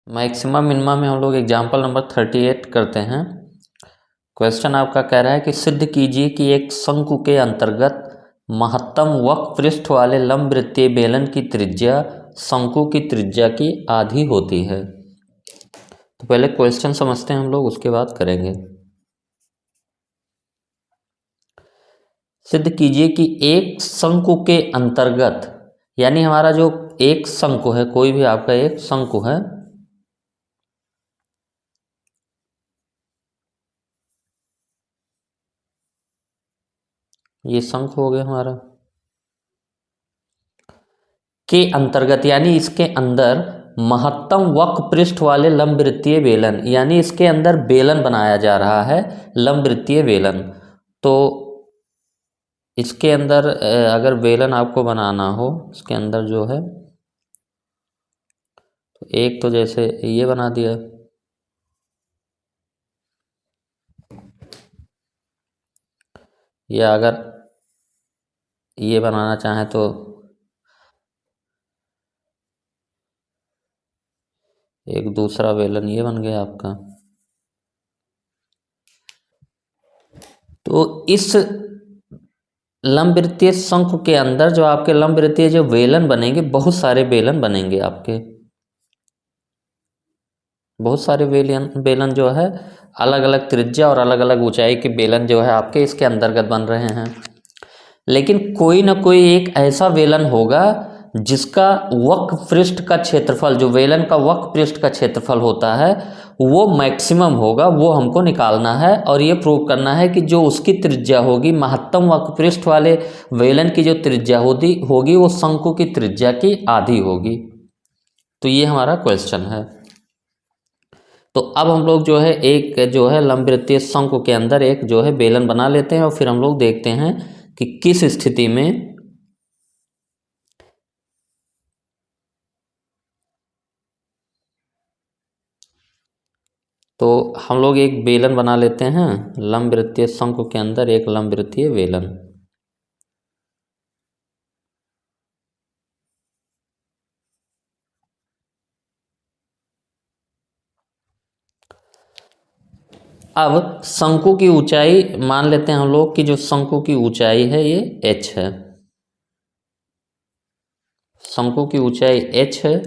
Maximum minimum में हम लोग एग्जाम्पल नंबर 38 करते हैं। क्वेश्चन आपका कह रहा है कि सिद्ध कीजिए कि एक शंकु के अंतर्गत महत्तम वक्र पृष्ठ वाले लंब वृत्तीय बेलन की त्रिज्या शंकु की त्रिज्या की आधी होती है। तो पहले क्वेश्चन समझते हैं हम लोग, उसके बाद करेंगे। सिद्ध कीजिए कि एक शंकु के अंतर्गत, यानी हमारा जो एक शंकु है, कोई भी आपका एक शंकु है, ये शंकु हो गया हमारा, के अंतर्गत यानी इसके अंदर महत्तम वक्र पृष्ठ वाले लंब वृत्तीय बेलन, यानी इसके अंदर बेलन बनाया जा रहा है, लंब वृत्तीय बेलन। तो इसके अंदर अगर बेलन आपको बनाना हो, इसके अंदर जो है, तो एक तो जैसे ये बना दिया, या अगर ये बनाना चाहें तो एक दूसरा बेलन ये बन गया आपका। तो इस लंबवृत्तीय शंकु के अंदर जो आपके लंबवृत्तीय जो बेलन बनेंगे, बहुत सारे बेलन बनेंगे आपके, बहुत सारे बेलन जो है अलग अलग त्रिज्या और अलग अलग ऊंचाई के बेलन जो है आपके इसके अंतर्गत बन रहे हैं। लेकिन कोई ना कोई एक ऐसा बेलन होगा जिसका वक्र पृष्ठ का क्षेत्रफल, जो बेलन का वक्र पृष्ठ का क्षेत्रफल होता है वो मैक्सिमम होगा, वो हमको निकालना है और ये प्रूव करना है कि जो उसकी त्रिज्या होगी, महत्तम वक्र पृष्ठ वाले बेलन की जो त्रिज्या होगी वो शंकु की त्रिज्या की आधी होगी। तो ये हमारा क्वेश्चन है। तो अब हम लोग जो है एक जो है लंबवृत्तीय शंकु के अंदर एक जो है बेलन बना लेते हैं और फिर हम लोग देखते हैं कि किस स्थिति में तो हम लोग एक बेलन बना लेते हैं लंबवृत्तीय शंकु के अंदर एक लंबवृत्तीय बेलन। अब शंकु की ऊंचाई मान लेते हैं हम लोग कि जो शंकु की ऊंचाई है ये h है, शंकु की ऊंचाई h है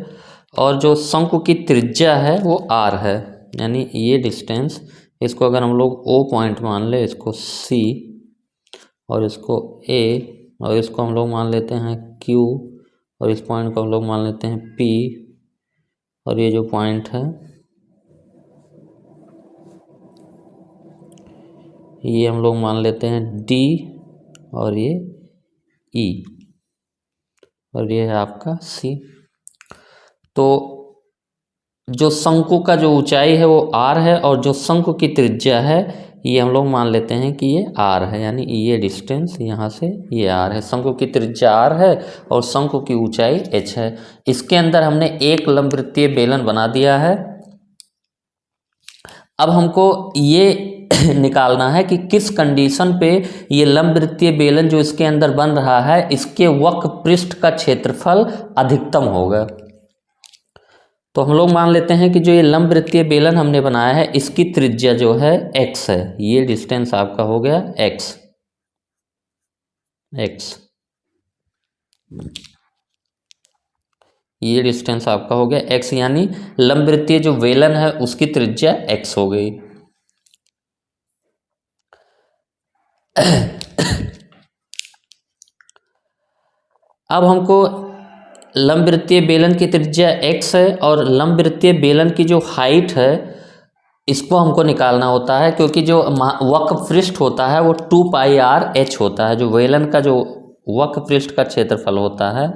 और जो शंकु की त्रिज्या है वो r है, यानी ये डिस्टेंस, इसको अगर हम लोग O पॉइंट मान ले, इसको C और इसको A और इसको हम लोग मान लेते हैं Q और इस पॉइंट को हम लोग मान लेते हैं P और ये जो पॉइंट है ये हम लोग मान लेते हैं D और ये E और ये है आपका C। तो जो शंकु का जो ऊंचाई है वो r है और जो शंकु की त्रिज्या है ये हम लोग मान लेते हैं कि ये r है, यानी ये डिस्टेंस यहाँ से ये r है, शंकु की त्रिज्या r है और शंकु की ऊंचाई h है। इसके अंदर हमने एक लंबवृत्तीय बेलन बना दिया है। अब हमको ये निकालना है कि किस कंडीशन पे ये लंबवृत्तीय बेलन जो इसके अंदर बन रहा है इसके वक्र पृष्ठ का क्षेत्रफल अधिकतम होगा। तो हम लोग मान लेते हैं कि जो ये लंबवृत्तीय बेलन हमने बनाया है इसकी त्रिज्या जो है x है, ये डिस्टेंस आपका हो गया x। ये डिस्टेंस आपका हो गया x, यानी लंबवृत्तीय जो बेलन है उसकी त्रिज्या x हो गई। अब हमको लंबवृत्तीय बेलन की त्रिज्या x है और लंबवृत्तीय बेलन की जो हाइट है इसको हमको निकालना होता है, क्योंकि जो वक्र पृष्ठ होता है वो 2πr/h होता है, जो बेलन का जो वक्र पृष्ठ का क्षेत्रफल होता है,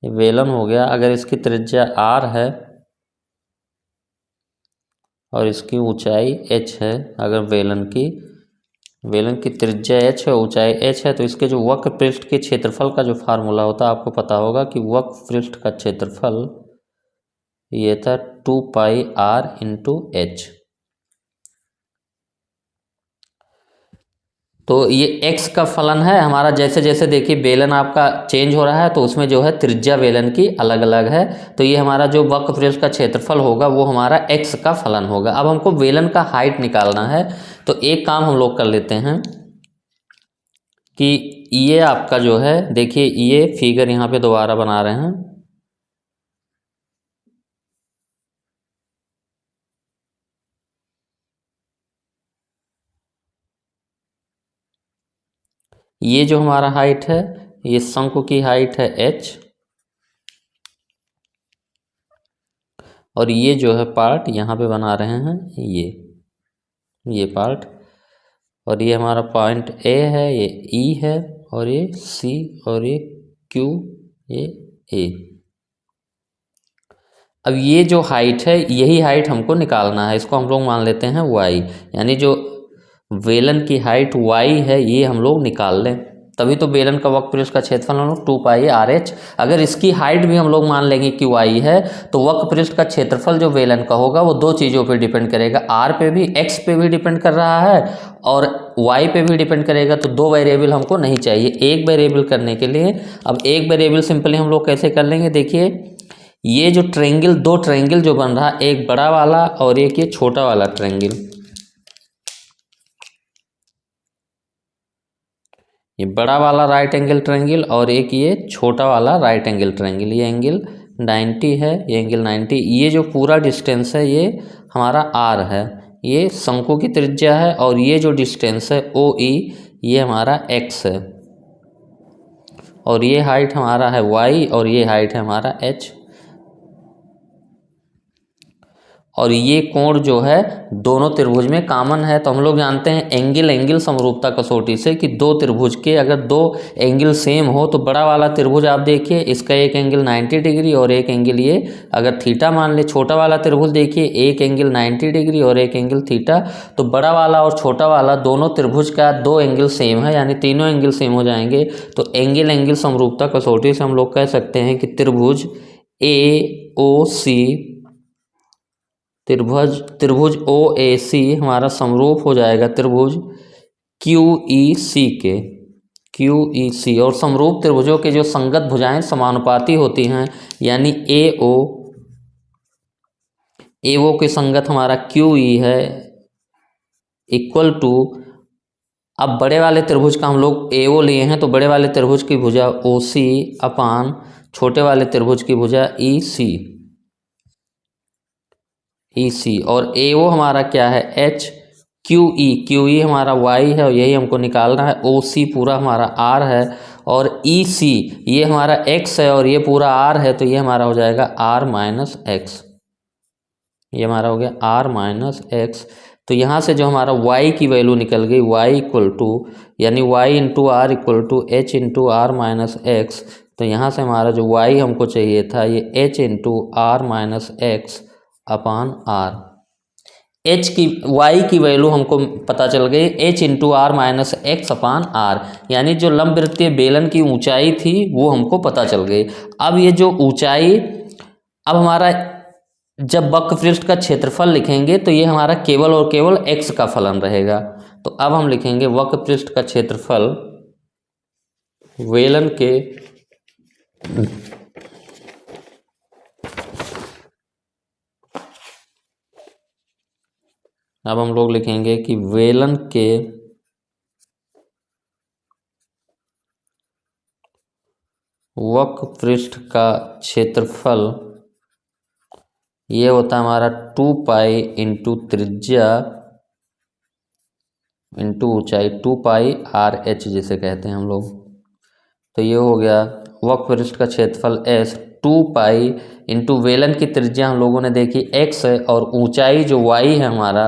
ये बेलन हो गया, अगर इसकी त्रिज्या r है और इसकी ऊंचाई h है, अगर बेलन की त्रिज्या h है, ऊंचाई h है, तो इसके जो वक्र पृष्ठ के क्षेत्रफल का जो फार्मूला होता है आपको पता होगा कि वक्र पृष्ठ का क्षेत्रफल ये था 2πr/h। तो ये x का फलन है हमारा। जैसे जैसे देखिए बेलन आपका चेंज हो रहा है तो उसमें जो है त्रिज्या बेलन की अलग अलग है। तो ये हमारा जो वक्र पृष्ठ का क्षेत्रफल होगा वो हमारा x का फलन होगा। अब हमको बेलन का हाइट निकालना है, तो एक काम हम लोग कर लेते हैं कि ये आपका जो है, देखिए ये फिगर यहाँ पे दोबारा बना रहे हैं। ये जो हमारा हाइट है, ये शंकु की हाइट है h, और ये जो है पार्ट यहाँ पे बना रहे हैं ये पार्ट, और ये हमारा पॉइंट A है, ये E है, और ये C, और ये Q, ये A। अब ये जो हाइट है यही हाइट हमको निकालना है, इसको हम लोग मान लेते हैं y, यानी जो बेलन की हाइट y है ये हम लोग निकाल लें, तभी तो बेलन का वक्र पृष्ठ का क्षेत्रफल हम लोग 2πr/h। अगर इसकी हाइट भी हम लोग मान लेंगे कि y है, तो वक्र पृष्ठ का क्षेत्रफल जो बेलन का होगा वो दो चीज़ों पे डिपेंड करेगा, r पे भी, x पे भी डिपेंड कर रहा है और y पे भी डिपेंड करेगा। तो दो वेरिएबल हमको नहीं चाहिए, एक वेरिएबल करने के लिए। अब एक वेरिएबल सिंपली हम लोग कैसे कर लेंगे, देखिए ये जो ट्रायंगल, दो ट्रायंगल जो बन रहा, एक बड़ा वाला और एक ये छोटा वाला ट्रायंगल, ये बड़ा वाला राइट एंगल ट्रायंगल और एक ये छोटा वाला राइट एंगल ट्रायंगल, ये एंगल 90 है, ये एंगल 90। ये जो पूरा डिस्टेंस है ये हमारा r है, ये शंकु की त्रिज्या है, और ये जो डिस्टेंस है OE ये हमारा x है, और ये हाइट हमारा है y, और ये हाइट है हमारा h। और ये कोण जो है दोनों त्रिभुज में कॉमन है। तो हम लोग जानते हैं एंगल एंगल समरूपता कसौटी से कि दो त्रिभुज के अगर दो एंगल सेम हो तो बड़ा वाला त्रिभुज आप देखिए इसका एक एंगल 90 डिग्री और एक एंगल ये अगर थीटा मान ले, छोटा वाला त्रिभुज देखिए एक एंगल 90 डिग्री और एक एंगल थीटा। तो बड़ा वाला और छोटा वाला दोनों त्रिभुज का दो एंगल सेम है, यानी तीनों एंगल सेम हो जाएंगे। तो एंगल एंगल समरूपता कसौटी से हम लोग कह सकते हैं कि त्रिभुज AOC, त्रिभुज OAC हमारा समरूप हो जाएगा त्रिभुज QEC के, QEC। और समरूप त्रिभुजों के जो संगत भुजाएं समानुपाती होती हैं, यानी AO के संगत हमारा QE है इक्वल टू, अब बड़े वाले त्रिभुज का हम लोग AO लिए हैं तो बड़े वाले त्रिभुज की भुजा OC अपान छोटे वाले त्रिभुज की भुजा EC, और AO हमारा क्या है H, QE हमारा y है और यही हमको निकालना है, OC पूरा हमारा r है, और EC ये हमारा x है और ये पूरा r है, तो ये हमारा हो जाएगा r माइनस एक्स, ये हमारा हो गया r माइनस एक्स। तो यहाँ से जो हमारा y की वैल्यू निकल गई y इक्वल टू, यानी y into R equal to h into R minus X. तो यहाँ से हमारा जो y हमको चाहिए था ये h into R minus X upon r, h की y की वैल्यू हमको पता चल गई h into R minus X upon r, यानी जो लंबवृत्तीय बेलन की ऊंचाई थी वो हमको पता चल गई। अब ये जो ऊंचाई, अब हमारा जब वक्र पृष्ठ का क्षेत्रफल लिखेंगे तो ये हमारा केवल और केवल x का फलन रहेगा। तो अब हम लिखेंगे वक्र पृष्ठ का क्षेत्रफल बेलन के अब हम लोग लिखेंगे कि बेलन के वक्र पृष्ठ का क्षेत्रफल ये होता है हमारा 2π इंटू त्रिज्या इंटू ऊंचाई, 2πr/h जिसे कहते हैं हम लोग। तो ये हो गया वक्र पृष्ठ का क्षेत्रफल S, 2π इंटू बेलन की त्रिज्या हम लोगों ने देखी x है, और ऊंचाई जो y है हमारा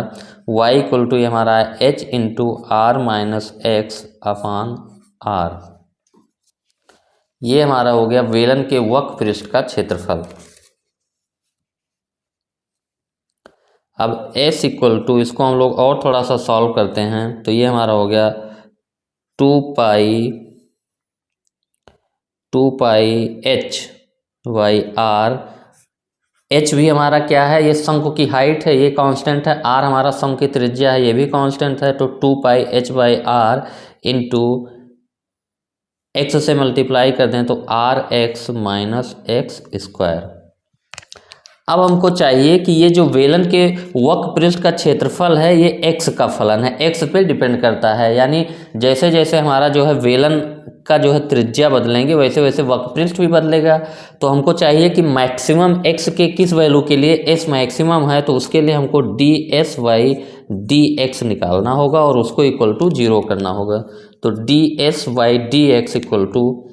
y इक्वल टू हमारा h into R minus X upon r। ये हमारा हो गया बेलन के वक्र पृष्ठ का क्षेत्रफल। अब s इक्वल टू, इसको हम लोग और थोड़ा सा सॉल्व करते हैं, तो ये हमारा हो गया 2π h/r। h भी हमारा क्या है, ये शंकु की हाइट है, ये कांस्टेंट है, r हमारा शंकु की त्रिज्या है, ये भी कांस्टेंट है। तो 2π h/r इंटू एक्स से मल्टीप्लाई कर दें तो R X minus X square. अब हमको चाहिए कि ये जो वेलन के वक्र पृष्ठ का क्षेत्रफल है ये एक्स का फलन है, एक्स पे डिपेंड करता है, यानी जैसे जैसे हमारा जो है वेलन का जो है त्रिज्या बदलेंगे वैसे वैसे वक्र पृष्ठ भी बदलेगा। तो हमको चाहिए कि मैक्सिमम एक्स के किस वैल्यू के लिए एस मैक्सिमम है, तो उसके लिए हमको D S Y D X निकालना होगा और उसको इक्वल टू 0 करना होगा। तो D S Y D X equal to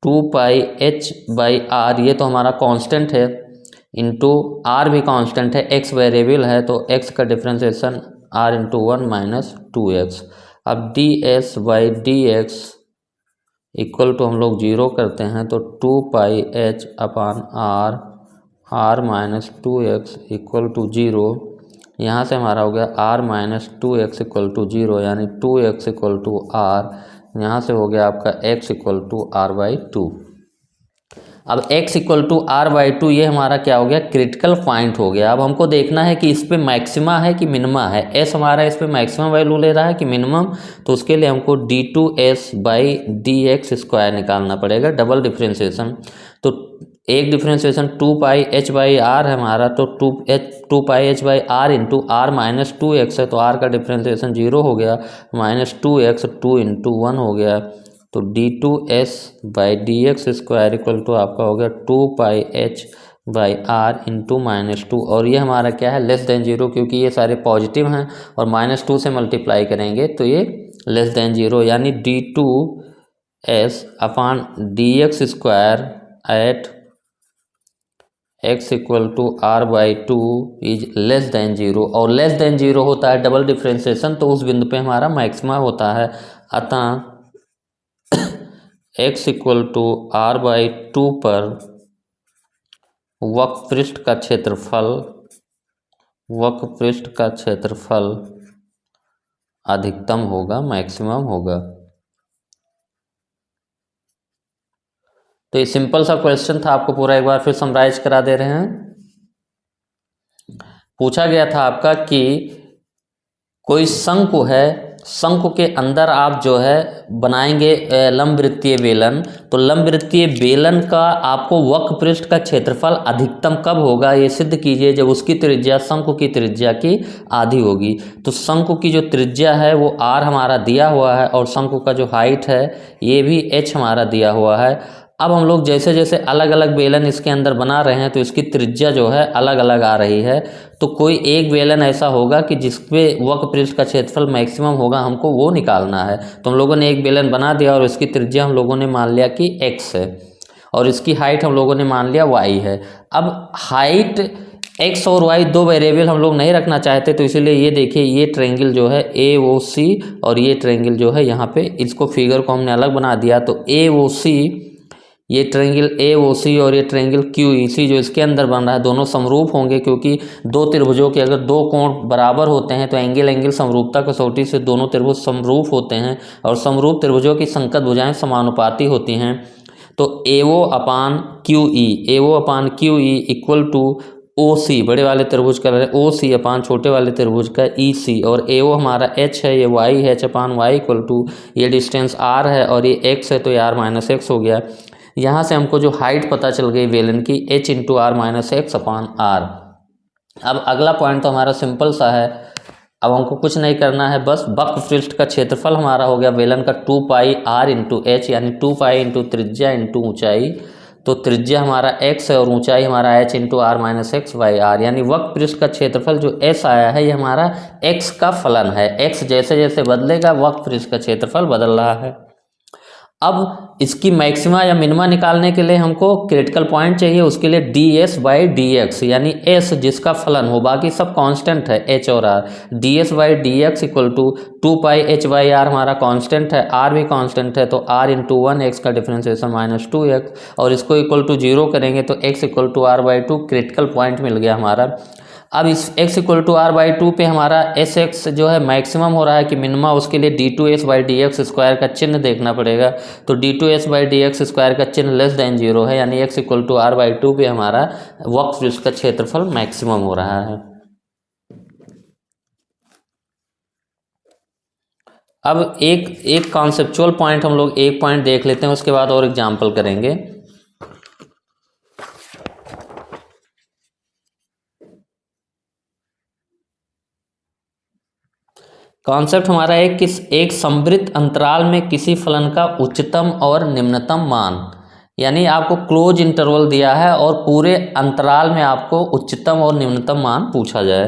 2πh/r, ये तो हमारा कांस्टेंट है, इंटू आर भी कांस्टेंट है, एक्स वेरिएबल है तो एक्स का डिफ्रेंसिएशन r इंटू 1 - 2x। अब D S Y D X equal to हम लोग 0 करते हैं तो 2πh/r r - 2x equal to 0। यहाँ से हमारा हो गया r - 2x इक्वल टू 0, यानी 2x इक्वल टू r। यहाँ से हो गया आपका x इक्वल टू r/2। अब x इक्वल टू r/2 ये हमारा क्या हो गया, क्रिटिकल पॉइंट हो गया। अब हमको देखना है कि इस पे मैक्सिमा है कि मिनिमा है, s हमारा इस पे मैक्सिमम वैल्यू ले रहा है कि मिनिमम, तो उसके लिए हमको d2s/dx² निकालना पड़ेगा, डबल डिफ्रेंसिएशन। तो एक डिफ्रेंसिएशन 2πh/r है हमारा, तो 2πh/r into r minus 2x है तो r का डिफ्रेंसिएशन 0 हो गया, -2x 2 इंटू 1 हो गया, तो d2s/dx² इक्वल टू आपका हो गया 2πh/r इंटू -2। और ये हमारा क्या है, लेस देन 0, क्योंकि ये सारे पॉजिटिव हैं और -2 से मल्टीप्लाई करेंगे तो ये लेस देन 0, यानी d2s/dx² at x equal to r/2 is less than 0। और लेस देन 0 होता है डबल डिफ्रेंसिएशन, तो उस बिंदु पे हमारा मैक्सिमा होता है। अतः x इक्वल टू r/2 पर वक्र पृष्ठ का क्षेत्रफल अधिकतम होगा, मैक्सिमम होगा। तो ये सिंपल सा क्वेश्चन था, आपको पूरा एक बार फिर समराइज करा दे रहे हैं। पूछा गया था आपका कि कोई शंकु है, शंकु के अंदर आप जो है बनाएंगे लंबवृत्तीय बेलन, तो लंबवृत्तीय बेलन का आपको वक्र पृष्ठ का क्षेत्रफल अधिकतम कब होगा, ये सिद्ध कीजिए जब उसकी त्रिज्या शंकु की त्रिज्या की आधी होगी। तो शंकु की जो त्रिज्या है वो r हमारा दिया हुआ है और शंकु का जो हाइट है ये भी h हमारा दिया हुआ है। अब हम लोग जैसे जैसे अलग अलग बेलन इसके अंदर बना रहे हैं तो इसकी त्रिज्या जो है अलग अलग आ रही है। तो कोई एक बेलन ऐसा होगा कि जिसपे वक्र पृष्ठ का क्षेत्रफल मैक्सिमम होगा, हमको वो निकालना है। तो हम लोगों ने एक बेलन बना दिया और इसकी त्रिज्या हम लोगों ने मान लिया कि x है और इसकी हाइट हम लोगों ने मान लिया y है। अब हाइट x और y दो वेरिएबल हम लोग नहीं रखना चाहते, तो इसीलिए ये देखिए ये ट्रायंगल जो है AOC और ये ट्रायंगल जो है यहाँ पे, इसको फिगर को हमने अलग बना दिया। तो AOC, ये ट्रायंगल AOC और ये ट्रायंगल QEC जो इसके अंदर बन रहा है, दोनों समरूप होंगे, क्योंकि दो त्रिभुजों के अगर दो कोण बराबर होते हैं तो एंगल समरूपता कसौटी से दोनों त्रिभुज समरूप होते हैं और समरूप त्रिभुजों की संगत भुजाएं समानुपाती होती हैं। तो AO/QE इक्वल टू OC, बड़े वाले त्रिभुज का OC अपान छोटे वाले त्रिभुज का EC, और AO हमारा H है, ये Y है, H/Y इक्वल टू ये डिस्टेंस R है और ये X है तो ये R-X हो गया। यहाँ से हमको जो हाइट पता चल गई वेलन की H इंटू R-X/R। अब अगला पॉइंट तो हमारा सिंपल सा है, अब हमको कुछ नहीं करना है, बस वक्र पृष्ठ का क्षेत्रफल हमारा हो गया वेलन का 2πr इंटू H, यानी 2π इंटू त्रिज्या इंटू ऊंचाई। तो त्रिज्या हमारा x है और ऊंचाई हमारा h इंटू R-X/R, यानी वक्र पृष्ठ का क्षेत्रफल जो s आया है ये हमारा x का फलन है। x जैसे जैसे बदलेगा वक्र पृष्ठ का क्षेत्रफल बदल रहा है। अब इसकी मैक्सिमा या मिनिमा निकालने के लिए हमको क्रिटिकल पॉइंट चाहिए, उसके लिए ds/dx, यानी s जिसका फलन हो, बाकी सब कांस्टेंट है h और r। ds/dx equal to 2πh/r हमारा कांस्टेंट है, r भी कांस्टेंट है, तो r इंटू 1x का डिफ्रेंसिएशन -2x, और इसको इक्वल टू 0 करेंगे तो x equal to r/2 critical point मिल गया हमारा। अब इस x इक्वल टू r/2 पे हमारा sx जो है मैक्सिमम हो रहा है कि मिनिमा, उसके लिए d2s/dx² का चिन्ह देखना पड़ेगा। तो d2s/dx² का चिन्ह लेस देन 0 है, यानी x इक्वल टू r/2 पे हमारा वक्र पृष्ठ का क्षेत्रफल मैक्सिमम हो रहा है। अब एक एक कॉन्सेप्चुअल पॉइंट हम लोग एक पॉइंट देख लेते हैं, उसके बाद और एग्जाम्पल करेंगे। कॉन्सेप्ट हमारा है कि एक संवृत्त अंतराल में किसी फलन का उच्चतम और निम्नतम मान, यानी आपको क्लोज इंटरवल दिया है और पूरे अंतराल में आपको उच्चतम और निम्नतम मान पूछा जाए।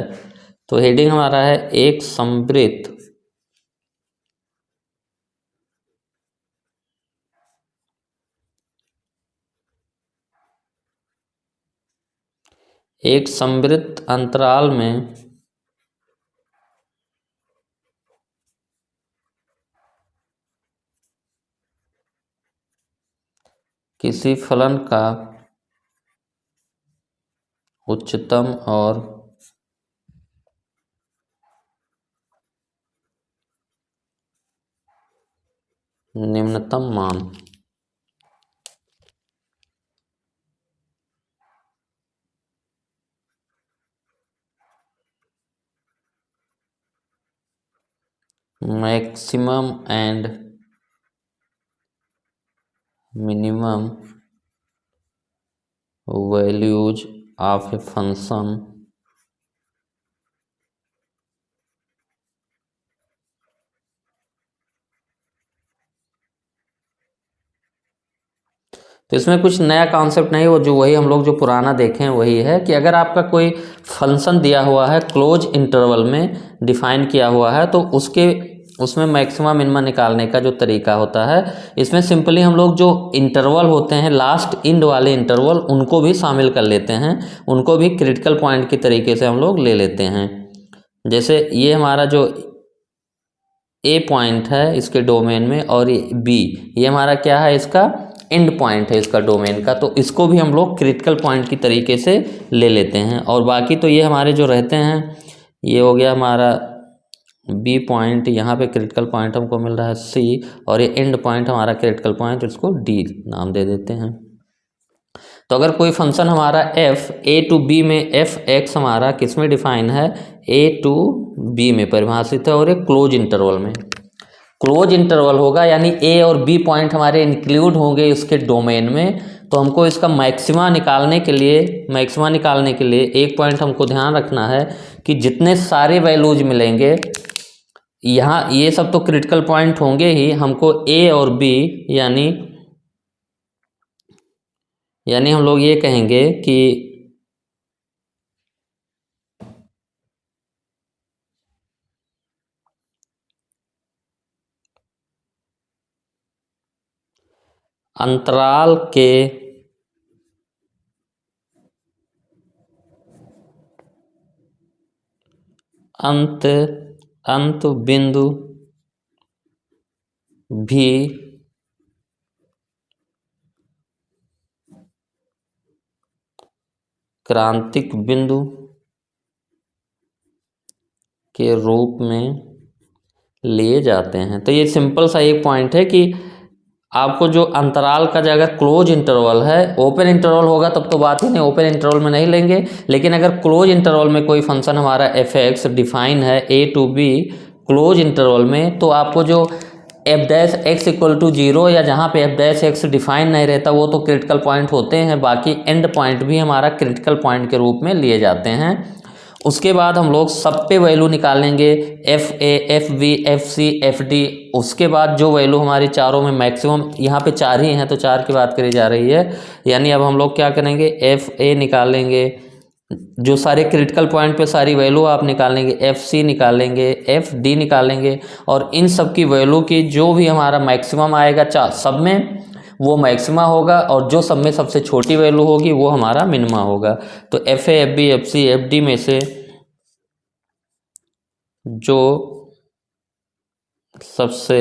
तो हेडिंग हमारा है एक संवृत्त अंतराल में किसी फलन का उच्चतम और निम्नतम मान। Maximum and minimum values of a function तो इसमें कुछ नया कॉन्सेप्ट नहीं, वो जो वही हम लोग जो पुराना देखें वही है कि अगर आपका कोई फंक्शन दिया हुआ है क्लोज इंटरवल में डिफाइन किया हुआ है तो उसमें मैक्सिमा मिनिमा निकालने का जो तरीका होता है, इसमें सिंपली हम लोग जो इंटरवल होते हैं लास्ट इंड वाले इंटरवल उनको भी शामिल कर लेते हैं, उनको भी क्रिटिकल पॉइंट की तरीके से हम लोग ले लेते हैं। जैसे ये हमारा जो ए पॉइंट है इसके डोमेन में और ये बी, ये हमारा क्या है, इसका एंड पॉइंट है इसका डोमेन का, तो इसको भी हम लोग क्रिटिकल पॉइंट की तरीके से ले लेते हैं। और बाकी तो ये हमारे जो रहते हैं, ये हो गया हमारा बी पॉइंट, यहाँ पे क्रिटिकल पॉइंट हमको मिल रहा है सी, और ये एंड पॉइंट हमारा क्रिटिकल पॉइंट, इसको डी नाम दे देते हैं। तो अगर कोई फंक्शन हमारा f a टू b में f x हमारा किस में डिफाइन है, a टू b में परिभाषित है और एक क्लोज इंटरवल में, क्लोज इंटरवल होगा यानी a और b पॉइंट हमारे इंक्लूड होंगे उसके डोमेन में। तो हमको इसका मैक्सिमा निकालने के लिए एक पॉइंट हमको ध्यान रखना है कि जितने सारे वैल्यूज मिलेंगे यहाँ, ये सब तो क्रिटिकल पॉइंट होंगे ही, हमको a और b यानी हम लोग ये कहेंगे कि अंतराल के अंत बिंदु भी क्रांतिक बिंदु के रूप में लिए जाते हैं। तो ये सिंपल सा एक पॉइंट है कि आपको जो अंतराल का जो अगर क्लोज इंटरवल है, ओपन इंटरवल होगा तब तो बात ही नहीं, ओपन इंटरवल में नहीं लेंगे, लेकिन अगर क्लोज इंटरवल में कोई फंक्शन हमारा एफ एक्स डिफाइन है A to B close interval में, तो आपको जो F dash x equal to 0 या जहाँ पे एफ डैश एक्स डिफाइन नहीं रहता वो तो क्रिटिकल पॉइंट होते हैं, बाकी एंड पॉइंट भी हमारा क्रिटिकल पॉइंट के रूप में लिए जाते हैं। उसके बाद हम लोग सब पे वैल्यू निकालेंगे, F A F B F C F D. उसके बाद जो वैल्यू हमारी चारों में मैक्सिमम, यहाँ पे 4 ही हैं तो 4 की बात करी जा रही है, यानी अब हम लोग क्या करेंगे, एफ ए निकालेंगे, जो सारे क्रिटिकल पॉइंट पे सारी वैल्यू आप निकालेंगे, एफ सी निकालेंगे, एफ डी निकालेंगे, और इन सब की वैल्यू की जो भी हमारा मैक्सिमम आएगा सब में वो मैक्सिमा होगा, और जो सब में सबसे छोटी वैल्यू होगी वो हमारा मिनिमा होगा। तो F A F B F C F D में से जो सबसे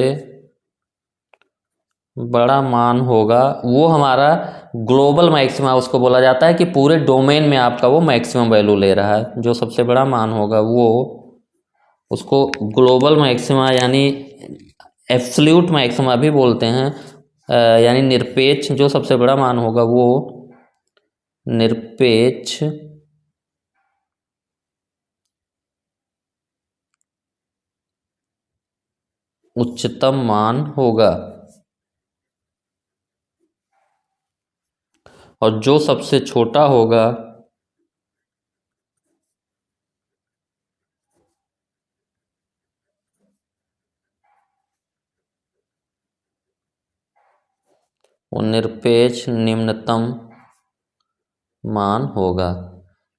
बड़ा मान होगा वो हमारा ग्लोबल मैक्सिमा उसको बोला जाता है कि पूरे डोमेन में आपका वो मैक्सिमम वैल्यू ले रहा है। जो सबसे बड़ा मान होगा वो उसको ग्लोबल मैक्सिमा यानी एब्सोल्यूट मैक्सिमा भी बोलते हैं, यानी निरपेक्ष, जो सबसे बड़ा मान होगा वो निरपेक्ष उच्चतम मान होगा और जो सबसे छोटा होगा वो निरपेक्ष निम्नतम मान होगा।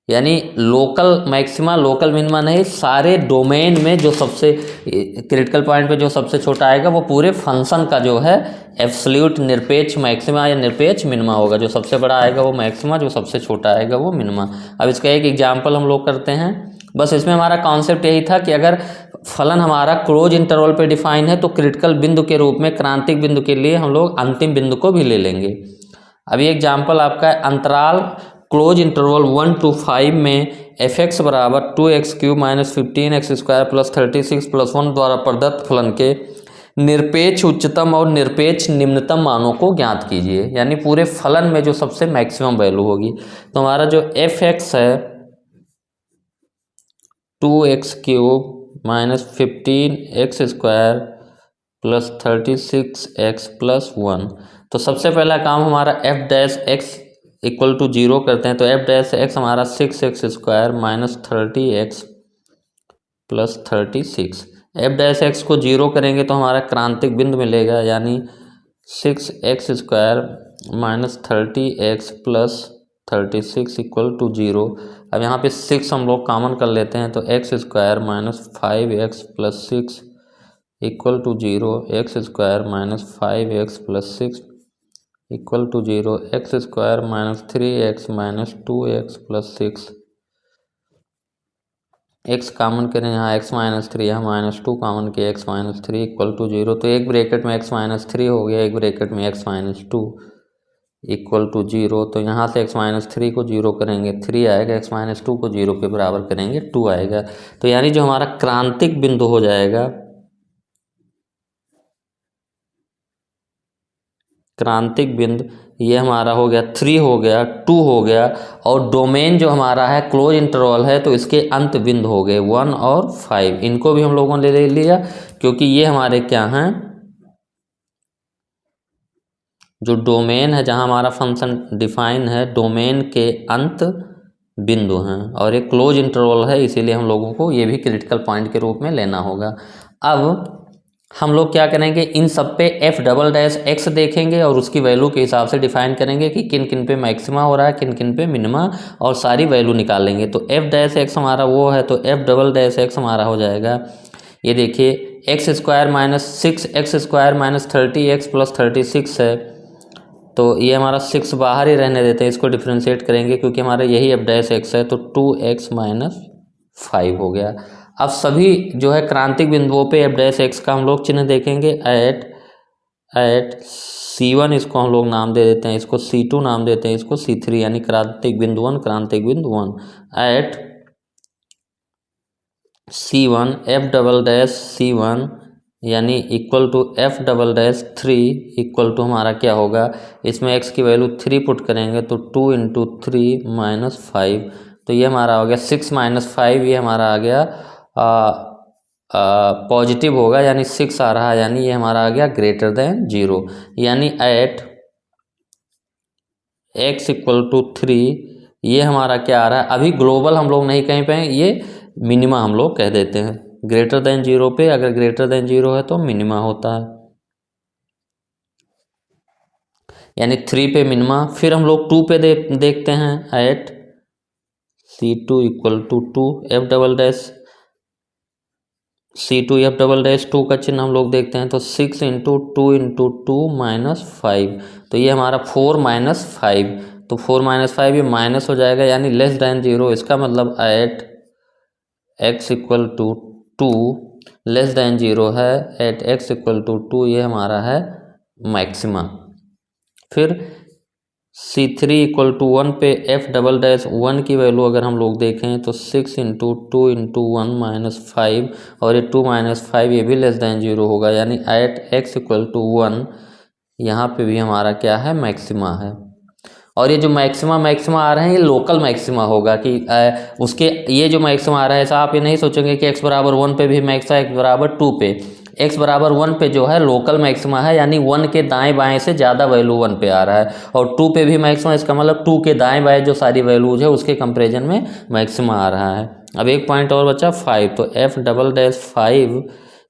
यानी लोकल मैक्सिमा लोकल मिनिमा नहीं, सारे डोमेन में जो सबसे क्रिटिकल पॉइंट पे जो सबसे छोटा आएगा वो पूरे फंक्शन का जो है एब्सोल्यूट निरपेक्ष मैक्सिमा या निरपेक्ष मिनिमा होगा। जो सबसे बड़ा आएगा वो मैक्सिमा, जो सबसे छोटा आएगा वो मिनिमा। अब इसका एक एग्जाम्पल हम लोग करते हैं। बस इसमें हमारा कॉन्सेप्ट यही था कि अगर फलन हमारा क्लोज इंटरवल पे डिफाइन है तो क्रिटिकल बिंदु के रूप में क्रांतिक बिंदु के लिए हम लोग अंतिम बिंदु को भी ले लेंगे। अभी एग्जाम्पल आपका है, अंतराल क्लोज इंटरवल 1 to 5 में f(x) बराबर 2x³ minus 15x² plus 36 plus 1 द्वारा प्रदत्त फलन के निरपेक्ष उच्चतम और निरपेक्ष निम्नतम मानों को ज्ञात कीजिए। यानी पूरे फलन में जो सबसे मैक्सिमम वैल्यू होगी। तो हमारा जो f(x) है 2x³ minus 15x² plus 36x plus 1। तो सबसे पहला काम हमारा f'(x) इक्वल टू 0 करते हैं। तो f'(x) हमारा 6x² minus 30x plus 36। f'(x) को 0 करेंगे तो हमारा क्रांतिक बिंदु मिलेगा, यानी 6x² minus 30x plus 36 equal to 0। अब यहाँ पे 6 हम लोग कॉमन कर लेते हैं तो x² minus 5x plus 6 equal to 0। x² minus 5x plus 6 equal to 0। x² minus 3x minus 2x plus 6। x common करें, यहाँ x माइनस 3, यहाँ माइनस 2 कॉमन किया, x माइनस 3 इक्वल टू 0। तो एक ब्रैकेट में x माइनस 3 हो गया, एक ब्रैकेट में x माइनस 2 इक्वल टू 0। तो यहाँ से x माइनस 3 को 0 करेंगे 3 आएगा, x माइनस 2 को 0 के बराबर करेंगे 2 आएगा। तो यानी जो हमारा क्रांतिक बिंदु हो जाएगा, क्रांतिक बिंदु ये हमारा हो गया 3 हो गया, 2 हो गया, और डोमेन जो हमारा है क्लोज इंटरवल है तो इसके अंत बिंदु हो गए 1 और 5। इनको भी हम लोगों ने ले लिया क्योंकि ये हमारे क्या हैं, जो डोमेन है जहां हमारा फंक्शन डिफाइन है डोमेन के अंत बिंदु हैं और एक क्लोज इंटरवल है, इसीलिए हम लोगों को ये भी क्रिटिकल पॉइंट के रूप में लेना होगा। अब हम लोग क्या करेंगे, इन सब पे f'(x) देखेंगे और उसकी वैल्यू के हिसाब से डिफाइन करेंगे कि किन किन पे मैक्सिमा हो रहा है, किन किन पे मिनिमा, और सारी वैल्यू निकालेंगे। तो f'(x) हमारा वो है, तो f'(x) हमारा हो जाएगा, ये देखिए x² minus 6x² minus 30x plus 36 है। तो ये हमारा 6 बाहर ही रहने देते हैं, इसको डिफ्रेंशिएट करेंगे क्योंकि हमारा यही f'(x) है। तो 2x माइनस 5 हो गया। अब सभी जो है क्रांतिक बिंदुओं पे f'(x) का हम लोग चिन्ह देखेंगे। एट C1 इसको हम लोग नाम दे देते हैं, इसको C2 नाम देते हैं, इसको C3, यानी क्रांतिक बिंदु 1, क्रांतिक बिंदु 1। एट C1 f'(C1) यानी equal to f'(3) equal to हमारा क्या होगा, इसमें x की वैल्यू 3 पुट करेंगे तो 2 इंटू 3 माइनस 5। तो ये हमारा हो गया 6 माइनस 5, ये हमारा आ गया पॉजिटिव होगा, यानी 6 आ रहा है, यानी ये हमारा आ गया ग्रेटर देन 0। यानी एट x इक्वल टू 3 ये हमारा क्या आ रहा है, अभी ग्लोबल हम लोग नहीं कहीं पे, ये मिनिमा हम लोग कह देते हैं। ग्रेटर देन 0 पे, अगर ग्रेटर देन 0 है तो मिनिमा होता है, यानी 3 पे मिनिमा। फिर हम लोग 2 पे देखते हैं, eight C2 equal to 2 C2 f'(2) का चिन्ह हम लोग देखते हैं, तो 6 इंटू 2 इंटू 2 माइनस 5। तो ये हमारा 4 माइनस 5, तो 4 माइनस 5 ये माइनस हो जाएगा, यानी लेस देन 0। इसका मतलब at x equal to 2 less than 0 है, एट x इक्वल टू 2 ये हमारा है मैक्सिमा। फिर C3 इक्वल टू 1 पे f'(1) की वैल्यू अगर हम लोग देखें तो 6 इंटू 2 इंटू 1 माइनस 5, और ये 2 माइनस 5 ये भी लेस देन 0 होगा, यानी एट x इक्वल टू 1 यहाँ पे भी हमारा क्या है, मैक्सिमा है। और ये जो मैक्सिमा आ रहे हैं ये लोकल मैक्सिमा होगा कि उसके ये जो मैक्सिमा आ रहा है, ऐसा आप ये नहीं सोचेंगे कि x बराबर 1 पे भी मैक्स है, x बराबर 2 पे। x बराबर 1 पे जो है लोकल मैक्सिमा है, यानी 1 के दाएं बाएं से ज़्यादा वैल्यू 1 पे आ रहा है, और 2 पे भी मैक्सिमा, इसका मतलब 2 के दाएं बाएं जो सारी वैल्यूज है उसके कंपेरिजन में मैक्सिमा आ रहा है। अब एक पॉइंट और बचा 5, तो f"5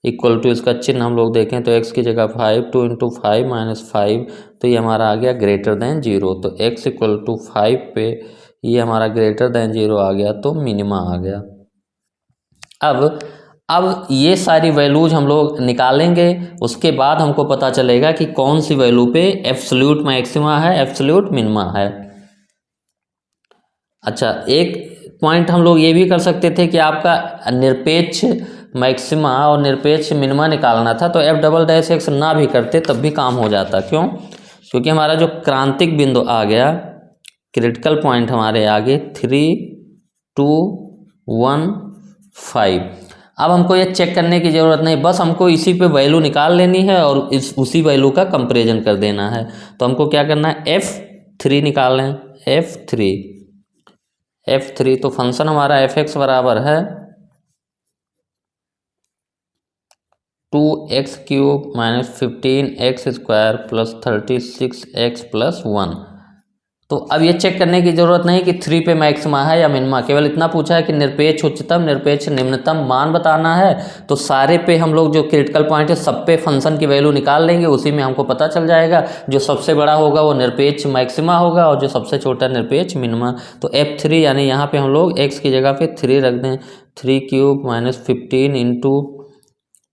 इक्वल टू, इसका चिन्ह हम लोग देखें तो x की जगह 5, 2 × 5 - 5, तो ये हमारा आ गया ग्रेटर देन 0। तो x इक्वल टू 5 पे ये हमारा ग्रेटर देन 0 आ गया, तो मिनिमा आ गया। अब ये सारी वैल्यूज हम लोग निकालेंगे, उसके बाद हमको पता चलेगा कि कौन सी वैल्यू पे एब्सोल्यूट मैक्सिमा है, एब्सोल्यूट मिनिमा है। अच्छा, एक पॉइंट हम लोग ये भी कर सकते थे कि आपका निरपेक्ष मैक्सिमा और निरपेक्ष मिनिमा निकालना था, तो f"x ना भी करते तब भी काम हो जाता। क्यों? क्योंकि हमारा जो क्रांतिक बिंदु आ गया, क्रिटिकल पॉइंट हमारे आगे 3, 2, 1, 5। अब हमको ये चेक करने की ज़रूरत नहीं, बस हमको इसी पे वैल्यू निकाल लेनी है और उसी वैल्यू का कंपेरिजन कर देना है। तो हमको क्या करना है, f3 निकाल लें। f3 तो फंक्शन हमारा f(x) बराबर है 2x³ - 15x² + 36x + 1। तो अब ये चेक करने की ज़रूरत नहीं कि 3 पे मैक्सिमा है या मिनिमा, केवल इतना पूछा है कि निरपेक्ष उच्चतम निरपेक्ष निम्नतम मान बताना है। तो सारे पे हम लोग जो क्रिटिकल पॉइंट है सब पे फंक्शन की वैल्यू निकाल लेंगे, उसी में हमको पता चल जाएगा। जो सबसे बड़ा होगा वो निरपेक्ष मैक्सिमा होगा और जो सबसे छोटा निरपेक्ष मिनिमा। तो f3 यानी यहाँ पे हम लोग x की जगह पे 3 रख दें, 3³ - 15 ×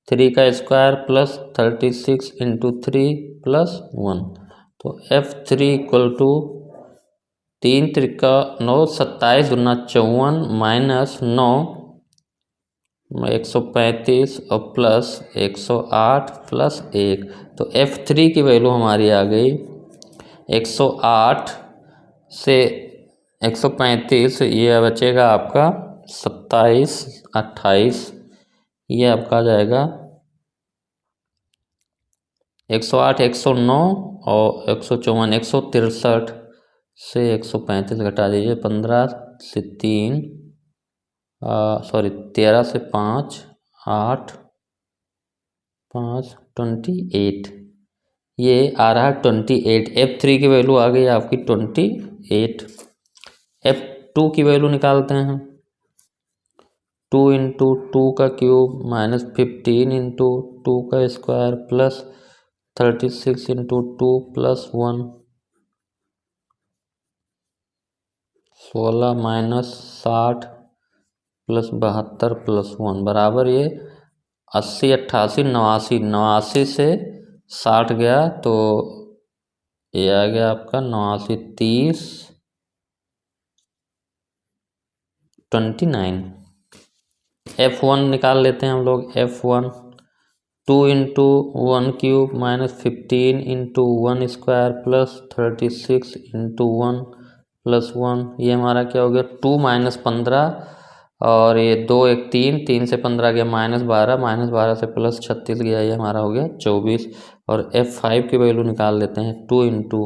3 का स्क्वायर प्लस 36 × 3 + 1। तो f3 इक्वल टू 3 त्रिका 9, 27 दूना 54 -9 135 और प्लस 108 + 1। तो f3 की वैल्यू हमारी आ गई 108 से 135, ये बचेगा आपका 27, 28, ये आपका आ जाएगा 108, 109 और 154, 163 से 135 घटा दीजिए, 15 से 3 13 से 5 8 5 28, ये आ रहा है 28। f3 की वैल्यू आ गई आपकी 28। f2 की वैल्यू निकालते हैं, 2 × 2 का क्यूब - 15 × 2 का स्क्वायर प्लस 36 × 2 + 1, 16 - 60 + 72 + 1 बराबर ये 80, 88, 89, 89 से 60 गया तो ये आ गया आपका 89, 30, 29। f1 निकाल लेते हैं हम लोग, f1 2 × 1³ - 15 × 1 स्क्वायर प्लस 36 × 1 + 1, ये हमारा क्या हो गया 2 - 15 और ये 2 1 3, 3 से 15 गया -12, -12 से प्लस 36 गया, ये हमारा हो गया 24। और f5 की वैल्यू निकाल लेते हैं, 2 ×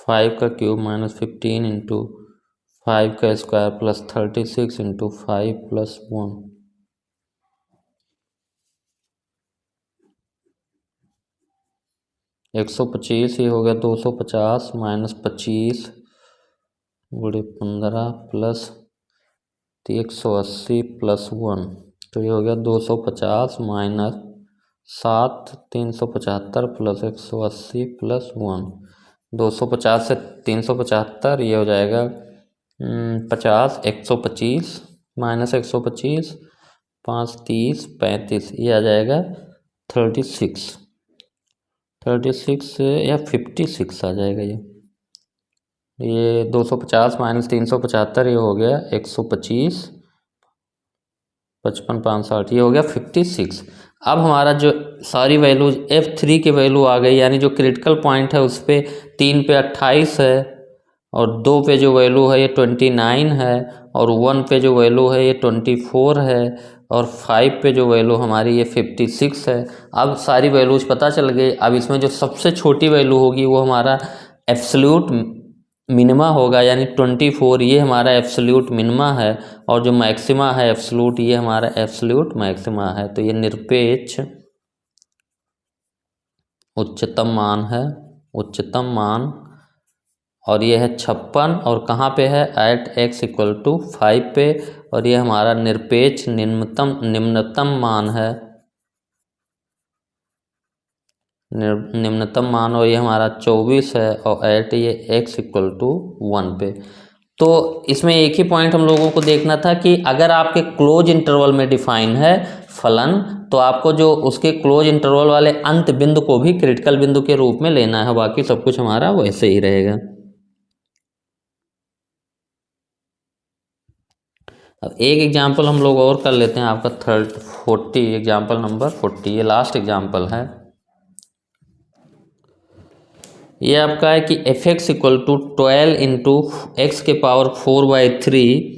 5 का क्यूब - 15 × 5 का स्क्वायर प्लस 36 × 5 + 1, 125, ये हो गया 250 - 25 × 15 प्लस 180 + 1, तो ये हो गया 250 - 7 375 प्लस 180 + 1, 250 से 375 ये हो जाएगा 50, 125 - 125 5 30 35, ये आ जाएगा 36 से या 56 आ जाएगा। ये 250 - 375 ये हो गया 125, 55 5 60, ये हो गया 56। अब हमारा जो सारी वैल्यूज f3 की वैल्यू आ गई, यानी जो क्रिटिकल पॉइंट है उस पर 3 पे 28 है और 2 पे जो वैल्यू है ये 29 है और 1 पे जो वैल्यू है ये 24 है और 5 पे जो वैल्यू हमारी ये 56 है। अब सारी वैल्यूज पता चल गई। अब इसमें जो सबसे छोटी वैल्यू होगी वो हमारा एब्सोल्यूट मिनिमा होगा, यानी 24 ये हमारा एब्सोल्यूट मिनिमा है और जो मैक्सिमा है एब्सोल्यूट, ये हमारा एब्सोल्यूट मैक्सिमा है। तो ये निरपेक्ष उच्चतम मान है, उच्चतम मान, और ये है 56 और कहाँ पे है, एट x इक्वल टू 5 पे, और ये हमारा निरपेक्ष निम्नतम मान है, निम्नतम मान, और ये हमारा 24 है, और एट ये x इक्वल टू 1 पे। तो इसमें एक ही पॉइंट हम लोगों को देखना था कि अगर आपके क्लोज इंटरवल में डिफाइन है फलन, तो आपको जो उसके क्लोज इंटरवल वाले अंत बिंदु को भी क्रिटिकल बिंदु के रूप में लेना है, बाकी सब कुछ हमारा वैसे ही रहेगा। अब एक एग्जाम्पल हम लोग और कर लेते हैं, आपका 40 एग्जाम्पल नंबर 40, ये लास्ट एग्जाम्पल है। ये आपका है कि F X equal to 12 into X के पावर 4/3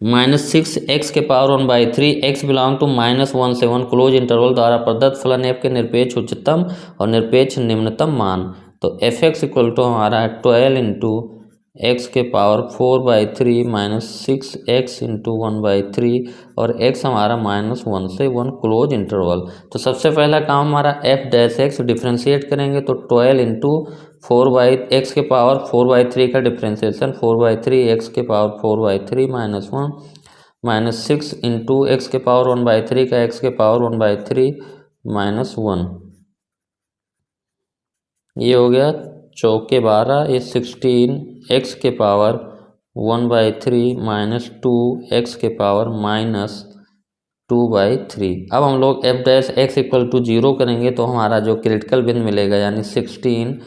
माइनस 6 x के पावर 1/3 x बिलोंग टू -1 से 1 क्लोज इंटरवल द्वारा प्रदत्त फलन f के निरपेक्ष उच्चतम और निरपेक्ष निम्नतम मान। तो एफ एक्स इक्वल टू हमारा है 12 इंटू एक्स के पावर 4/3 माइनस 6x इंटू 1/3 और x हमारा -1 से 1 क्लोज इंटरवल। तो सबसे पहला काम हमारा f डैश एक्स डिफ्रेंशिएट करेंगे, तो 12 इंटू 4/x के पावर 4/3 का डिफ्रेंशिएशन 4/3 x के पावर 4/3 -1 माइनस 6 इंटू एक्स के पावर 1/3 का x के पावर 1/3 -1, ये हो गया चौके 12, ये 16 x के पावर 1/3 माइनस 2 x के पावर -2/3। अब हम लोग f dash x equal to 0 करेंगे, तो हमारा जो क्रिटिकल बिंदु मिलेगा यानी 16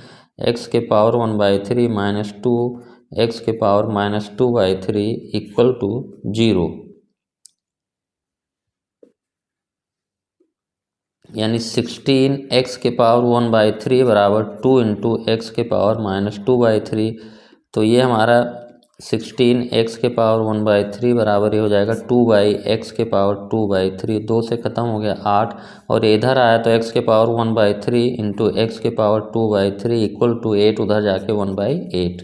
x के पावर 1/3 माइनस 2 x के पावर -2/3 इक्वल टू 0, यानी 16 x के पावर 1/3 बराबर 2 इंटू एक्स के पावर -2/3। तो ये हमारा 16 x के पावर 1/3 बराबर ये हो जाएगा 2/x के पावर 2/3, 2 से ख़त्म हो गया 8, और इधर आया तो x के पावर 1/3 इंटू एक्स के पावर 2/3 इक्वल टू 8, उधर जाके 1/8।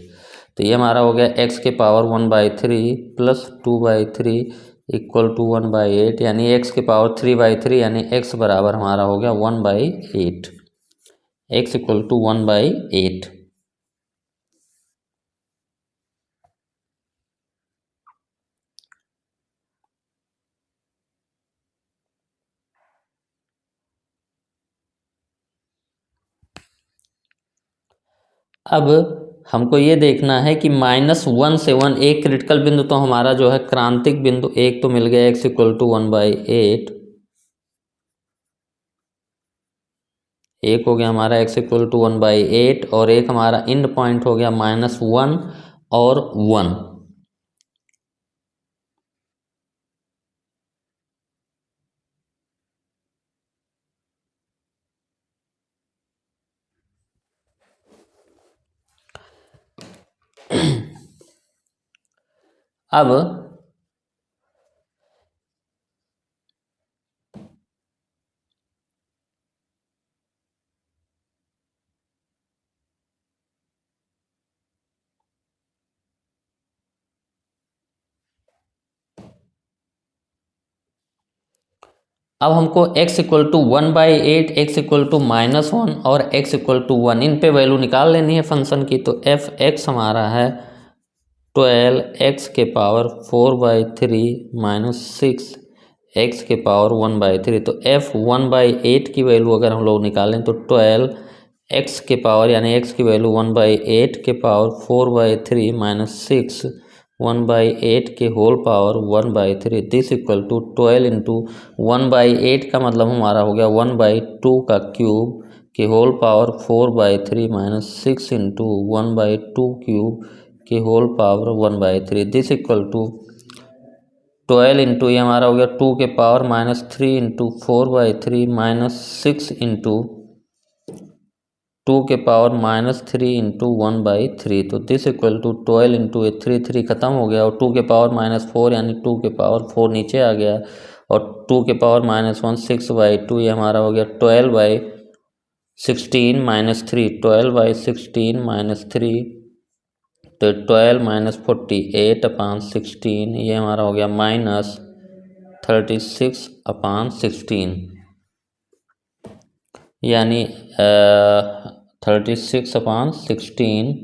तो ये हमारा हो गया x के पावर 1/3 प्लस 2/3 इक्वल टू 1/8, यानी x के पावर 3/3, यानी x बराबर हमारा हो गया 1/8, x इक्वल टू 1/8। अब हमको ये देखना है कि -1 से 1 एक क्रिटिकल बिंदु तो हमारा जो है क्रांतिक बिंदु एक तो मिल गया x इक्वल टू 1/8, एक हो गया हमारा x इक्वल टू 1/8, और एक हमारा एंड पॉइंट हो गया -1 और 1। अब हमको x equal to 1/8, x equal to -1 और x इक्वल टू 1 इन पे वैल्यू निकाल लेनी है फंक्शन की। तो एफ एक्स हमारा है 12x के पावर 4/3 माइनस 6x के पावर 1/3। तो f 1/8 की वैल्यू अगर हम लोग निकालें तो 12x के पावर यानी x की वैल्यू 1/8 के पावर 4/3 माइनस 6 1/8 के whole power 1/3, this equal to 12 into 1/8 का मतलब हमारा हो गया 1/2 का क्यूब के whole power 4/3 minus 6 into 1/2 cube के whole power 1/3, this equal to 12 into ये हमारा हो गया 2 के पावर -3 इंटू 4/3 माइनस 6 इंटू 2 के पावर -3 इंटू 1/3। तो दिस इक्वल टू 12 इंटू ये 3 ख़त्म हो गया, और 2 के पावर -4 यानी 2 के पावर 4 नीचे आ गया, और 2 के पावर -1 6/2, ये हमारा हो गया 12/16 -3, 12/16 -3, तो 12 - 48/16, ये हमारा हो गया -36/16। यानी 36/16।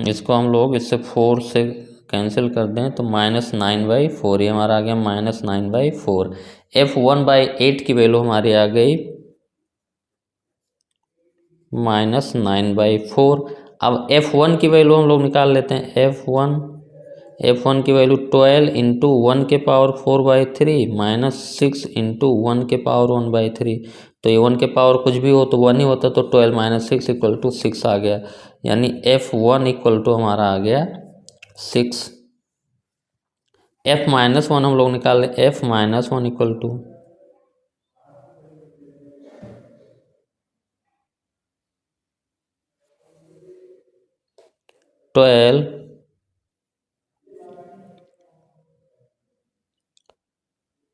इसको हम लोग इससे 4 से कैंसिल कर दें तो -9/4, ये हमारा आ गया -9/4। F1/8 की वैल्यू हमारी आ गई -9/4। अब F1 की वैल्यू हम लोग निकाल लेते हैं। F1 की वैल्यू 12 इंटू 1 के पावर 4/3 -6 इंटू 1 के पावर 1/3। तो ये 1 के पावर कुछ भी हो तो 1 ही होता, तो 12 - 6 = 6 आ गया। यानी F1 = हमारा आ गया 6। F-1 हम लोग निकाल लें। F-1 =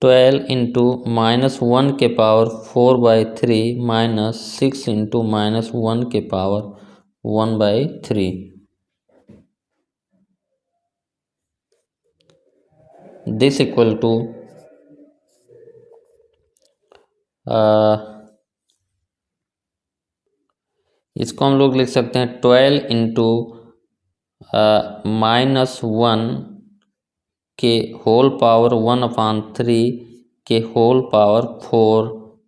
12 इंटू -1 के पावर 4/3 -6 इंटू -1 के पावर 1/3। दिस इक्वल टू इसको हम लोग लिख सकते हैं 12 इंटू -1 के होल पावर 1/3 के होल पावर 4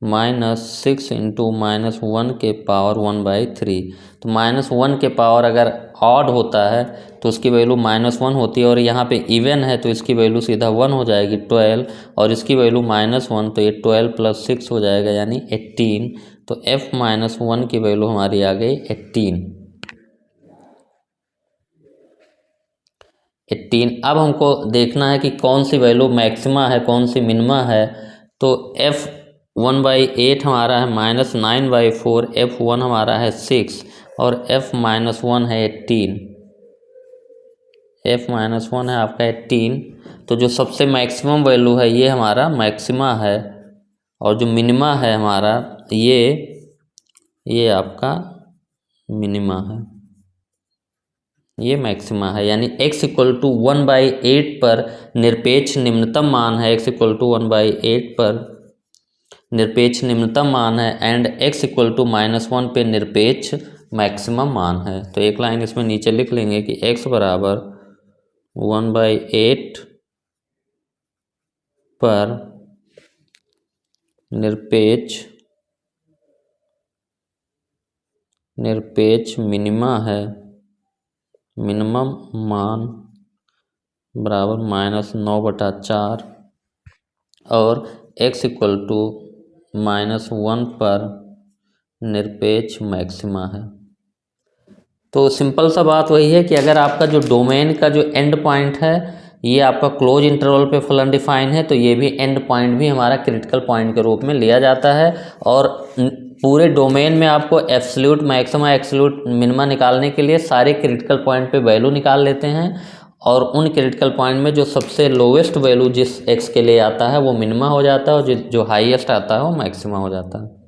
-6 इंटू -1 के पावर 1/3। तो -1 के पावर अगर ऑड होता है तो उसकी वैल्यू -1 होती है, और यहाँ पे इवन है तो इसकी वैल्यू सीधा 1 हो जाएगी 12, और इसकी वैल्यू -1, तो ये 12 + 6 हो जाएगा यानी 18। तो F-1 की वैल्यू हमारी आ गई 18। अब हमको देखना है कि कौन सी वैल्यू मैक्सिमा है कौन सी मिनिमा है। तो F1/8 हमारा है -9/4, F1 हमारा है 6 और F-1 है 18। F-1 है आपका 18। तो जो सबसे मैक्सिमम वैल्यू है ये हमारा मैक्सिमा है, और जो मिनिमा है हमारा ये आपका मिनिमा है, ये मैक्सिमा है। यानी x = 1/8 पर निरपेक्ष निम्नतम मान है, x = 1/8 पर निरपेक्ष निम्नतम मान है, एंड x = -1 पे निरपेक्ष मैक्सिमम मान है। तो एक लाइन इसमें नीचे लिख लेंगे कि x = 1/8 पर निरपेक्ष मिनिमा है, मिनिमम मान बराबर -9/4, और x = -1 पर निरपेक्ष मैक्सिमा है। तो सिंपल सा बात वही है कि अगर आपका जो डोमेन का जो एंड पॉइंट है ये आपका क्लोज इंटरवल पे फुल अनडिफाइन है, तो ये भी एंड पॉइंट भी हमारा क्रिटिकल पॉइंट के रूप में लिया जाता है। और पूरे डोमेन में आपको एब्सोल्यूट मैक्सिमा एब्सोल्यूट मिनिमा निकालने के लिए सारे क्रिटिकल पॉइंट पे वैल्यू निकाल लेते हैं, और उन क्रिटिकल पॉइंट में जो सबसे लोवेस्ट वैल्यू जिस एक्स के लिए आता है वो मिनिमा हो जाता है, और जो हाईएस्ट आता है वो मैक्सिमा हो जाता है।